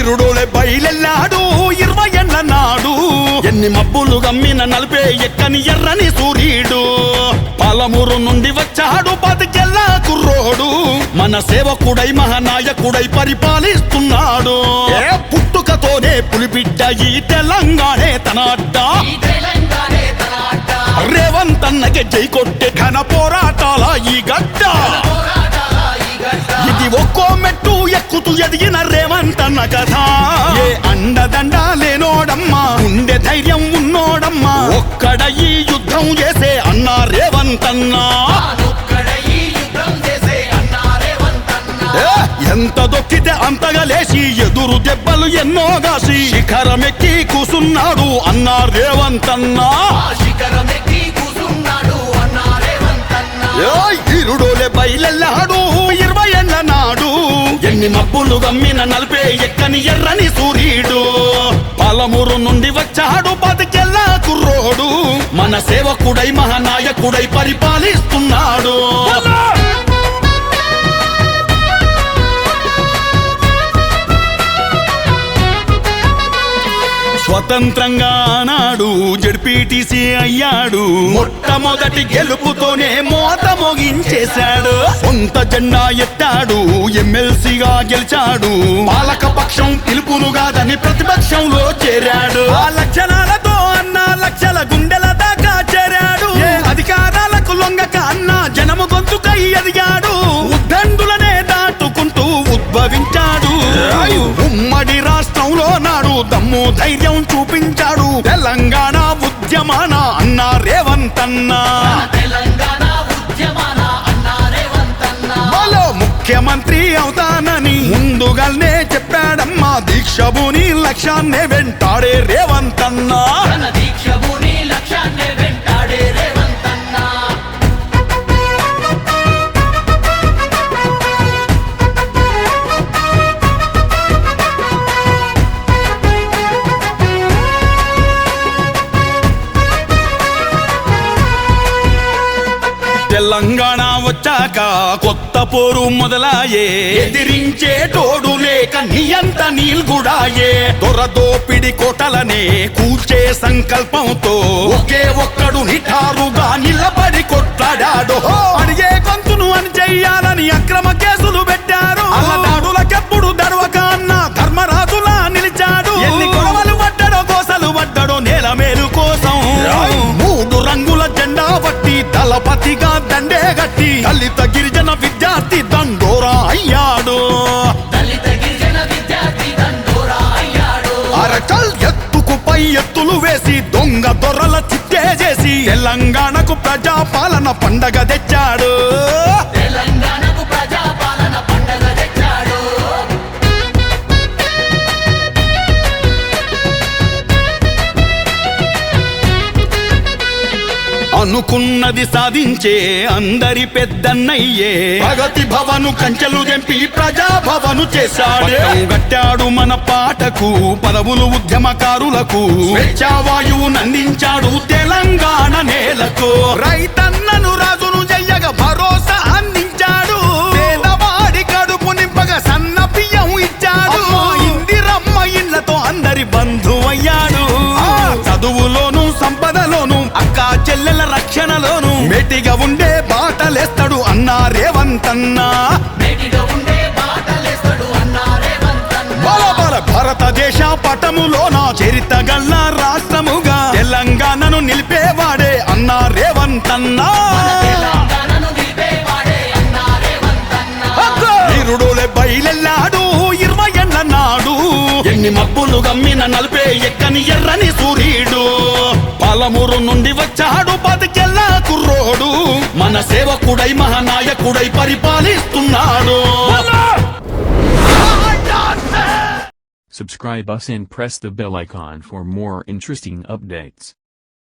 ఈరుడోలే బయలెల్లాడు 20 ఏళ్ల నాడు ఎన్ని మబ్బులు గమ్మిన నలిపే ఎక్కని ఎర్రని సూర్యుడు పాలమూరు నుండి వచ్చాడు 10 ఏళ్ల కుర్రోడు మన సేవకుడై మహానాయకుడై పరిపాలిస్తున్నాడు పుట్టుకతోనే పులిబిడ్డ ఈ తెలంగాణే తన అడ్డ రేవంత్ అన్నకి జై కొట్టే ఘన పోరాటాల ఈ గడ్డ ఇది ఒక్కో మెట్టు ఎక్కుతూ ఎదిగిన రేవంత్ అన్న కథ ఏ అండదండ లేనోడమ్మా ఉండే ధైర్యం ఉన్నోడమ్మా ఒక్కడ ఈ యుద్ధం చేసే అన్నా రేవంత్ అన్నా ఎంత దొక్కితే అంతగా లేచి ఎదురు దెబ్బలు ఎన్నో గాసి శిఖరమెక్కి కూసున్నాడు అన్నా రేవంత్ అన్నా ఈరుడోలే బయలెల్లాడు 20 ఏళ్ల నాడు ఎన్ని మబ్బులు గమ్మిన నలిపే ఎక్కని ఎర్రని సూర్యుడు పాలమూరు నుండి వచ్చాడు 10 ఏళ్ల కుర్రోడు మన సేవకుడై మహానాయకుడై పరిపాలిస్తున్నాడు స్వతంత్రంగా నాడు జడ్పీటీసీ అయ్యాడు మొట్టమొదటి గెలుపుతోనే మోత మోగించేశాడు సొంత జెండా ఎత్తాడు ఎమ్మెల్సీగా గెలిచాడు పాలక పక్షం పిలుపును కాదని ప్రతిపక్షంలో చేరాడు ఆ లక్షణాలతో అన్న లక్షల గుండెల దాకా చేరాడు అధికారాలకు లొంగక అన్న జనము గొంతుకై ఎదిగాడు ఉద్దండులనే దాటుకుంటూ ఉద్భవించాడు ఉమ్మడి రాష్ట్రంలో నాడు దమ్ము ధైర్యం చూపించాడు తెలంగాణ ఉద్యమాన అన్నా రేవంత్ అన్నా బలో ముఖ్యమంత్రి అవుతానని ముందుగానే చెప్పాడమ్మా దీక్షభూని లక్ష్యాన్నే వెంటాడే రేవంత్ అన్నా తెలంగాణ వచ్చాక కొత్త పోరు మొదలాయే ఎదిరించే తోడు లేక నియంత నీల్గుడాయే దొరదోపిడి కోటలనే కూల్చే సంకల్పంతో ఒకే ఒక్కడు నిఠారుగా నిలబడి కొట్లాడాడు అడిగే గొంతును అని చెయ్యాలని అక్రమ కేసులు పెట్టారు అల్లదాడులకెప్పుడు దర్వక అన్న ధర్మరాజులా నిలిచాడు ఎన్ని గొడవలు పడ్డాడో కోసలు పడ్డాడో నేల మేలు కోసం 3 రంగుల జెండా పట్టి దళపతిగా దండే గట్టి దళిత గిరిజన విద్యార్థి దండోరా అయ్యాడు అరకల్ ఎత్తుకు పై ఎత్తులు వేసి దొంగ దొరల చిట్టే చేసి తెలంగాణకు ప్రజాపాలన పండగ తెచ్చాడు అనుకున్నది సాధించే అందరి పెద్దన్నయ్యే ప్రగతి భవను కంచెలు తెంపి ప్రజాభవను చేశాడు గట్టాడు మన పాటకు పదవులు ఉద్యమకారులకు స్వేచ్ఛావాయువు నందించాడు తెలంగాణ నేలకు రైతన్నను రాజును జయ్యగ భరోసా అందించాడు పేదవాడి కడుపు నింపగ సన్న బియ్యం ఇచ్చాడు ఇందిరమ్మ ఇళ్లతో అందరి బంధువయ్యాడు చదువులోను సంపదలోను అక్క చెల్లెల రక్షణలోను మేటిగా ఉండే బాటలేస్తాడు అన్నా రేవంత్ అన్నా భారతదేశ పటములోన చరితగల్ల రాష్ట్రముగా తెలంగాణను నిలిపేవాడే అన్నా రేవంత్ అన్నా ఈరుడోలే బయలెల్లాడు 20 ఏళ్ల నాడు ఎన్ని మబ్బులు గమ్మిన నలిపే ఎక్కని ఎర్రని సూర్యుడు పాలమూరు నుండి వచ్చాడు 10 ఏళ్ల కుర్రోడు మన సేవకుడై మహానాయకుడై పరిపాలిస్తున్నాడు Subscribe us and press the bell icon for more interesting updates.